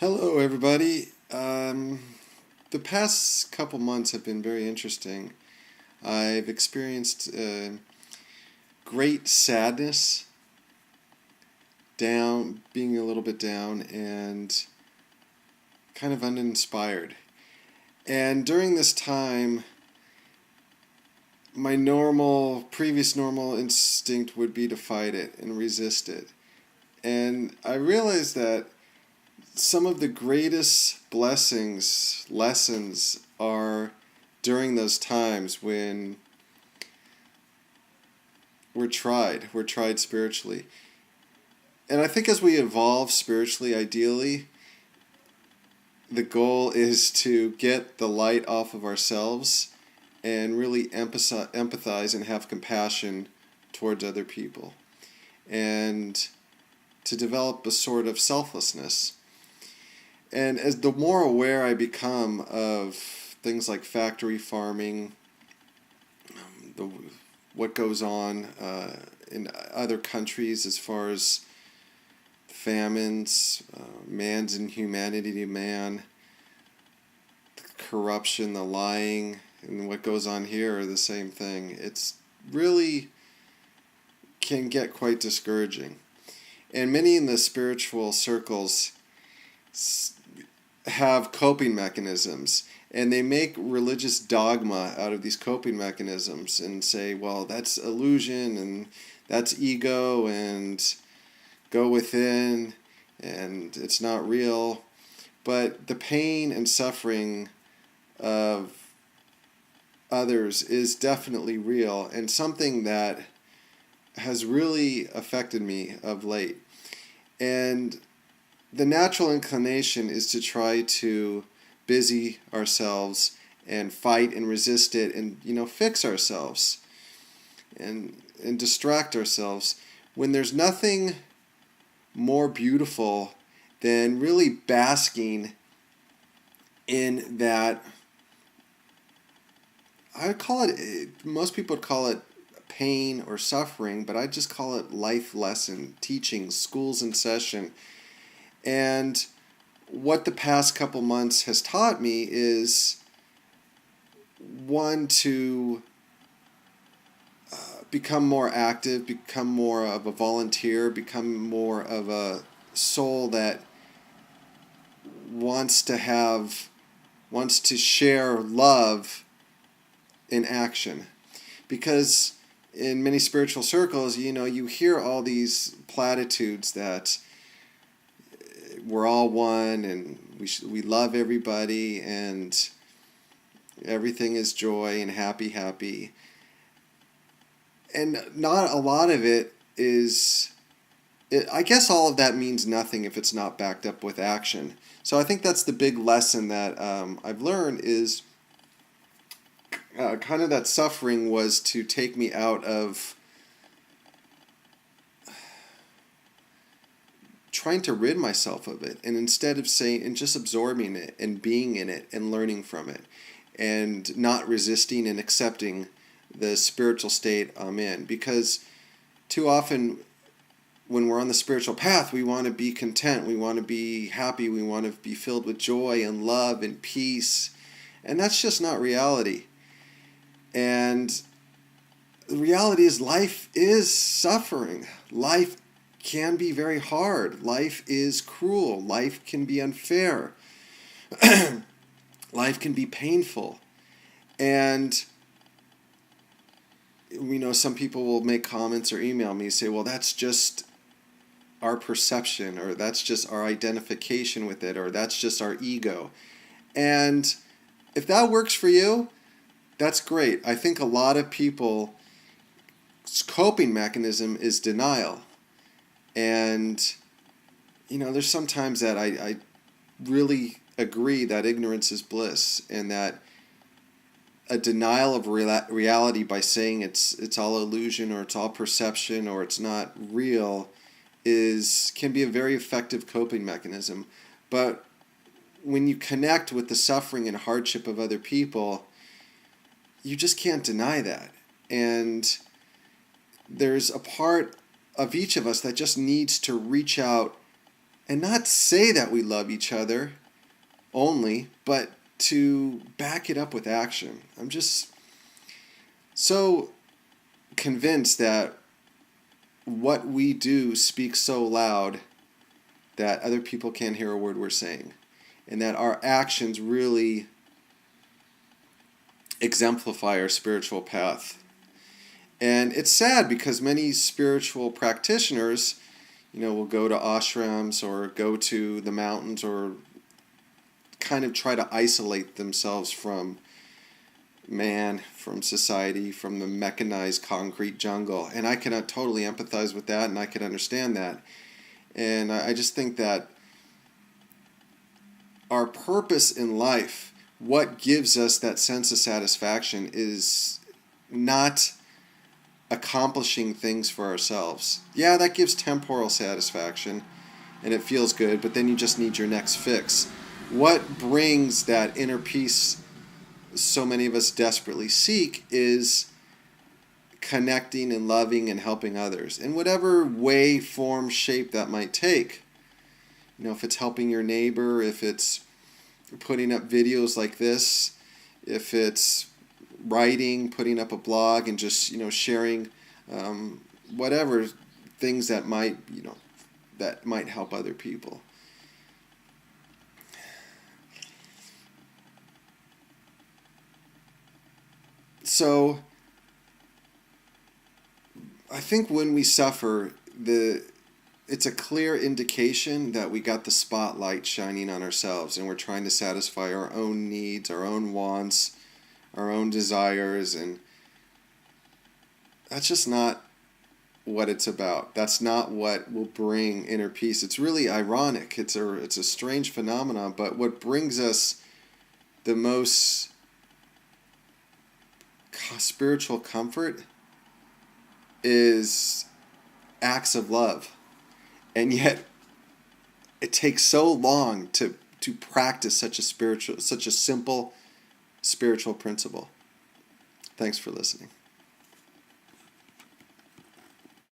Hello, everybody. The past couple months have been very interesting. I've experienced great sadness, being a little bit down, and kind of uninspired. And during this time, my previous normal instinct would be to fight it and resist it. And I realized that some of the greatest lessons are during those times when we're tried spiritually. And I think as we evolve spiritually, ideally, the goal is to get the light off of ourselves and really empathize and have compassion towards other people. And to develop a sort of selflessness. And as the more aware I become of things like factory farming, what goes on in other countries as far as famines, man's inhumanity to man, the corruption, the lying, and what goes on here are the same thing. It's really can get quite discouraging. And many in the spiritual circles have coping mechanisms, and they make religious dogma out of these coping mechanisms and say, well, that's illusion and that's ego and go within and it's not real. But the pain and suffering of others is definitely real and something that has really affected me of late. And the natural inclination is to try to busy ourselves and fight and resist it and fix ourselves and distract ourselves when there's nothing more beautiful than really basking in that. Most people would call it pain or suffering, but I just call it life lesson, teaching, schools in session. And what the past couple months has taught me is, one, to become more active, become more of a volunteer, become more of a soul that wants to share love in action. Because in many spiritual circles, you hear all these platitudes that we're all one and we love everybody and everything is joy and happy. And not a lot of it is... I guess all of that means nothing if it's not backed up with action. So I think that's the big lesson that I've learned is kind of that suffering was to take me out of trying to rid myself of it, and instead of saying and just absorbing it and being in it and learning from it and not resisting and accepting the spiritual state I'm in. Because too often when we're on the spiritual path, we want to be content, we want to be happy, we want to be filled with joy and love and peace, and that's just not reality. And the reality is life is suffering. Life can be very hard. Life is cruel. Life can be unfair. Life can be painful. And some people will make comments or email me and say, well, that's just our perception, or that's just our identification with it, or that's just our ego. And if that works for you, that's great. I think a lot of people's coping mechanism is denial. And, there's sometimes that I really agree that ignorance is bliss, and that a denial of reality by saying it's all illusion or it's all perception or it's not real can be a very effective coping mechanism. But when you connect with the suffering and hardship of other people, you just can't deny that. And there's a part of each of us that just needs to reach out and not say that we love each other only, but to back it up with action. I'm just so convinced that what we do speaks so loud that other people can't hear a word we're saying, and that our actions really exemplify our spiritual path. And it's sad because many spiritual practitioners, will go to ashrams or go to the mountains or kind of try to isolate themselves from man, from society, from the mechanized concrete jungle. And I can totally empathize with that, and I can understand that. And I just think that our purpose in life, what gives us that sense of satisfaction, is not accomplishing things for ourselves. Yeah, that gives temporal satisfaction, and it feels good, but then you just need your next fix. What brings that inner peace so many of us desperately seek is connecting and loving and helping others in whatever way, form, shape that might take. If it's helping your neighbor, if it's putting up videos like this, if it's writing, putting up a blog, and just sharing whatever things that might help other people. So I think when we suffer, it's a clear indication that we got the spotlight shining on ourselves, and we're trying to satisfy our own needs, our own wants, our own desires, and that's just not what it's about. That's not what will bring inner peace. It's really ironic. It's a strange phenomenon, but what brings us the most spiritual comfort is acts of love. And yet it takes so long to practice such a simple spiritual principle. Thanks for listening.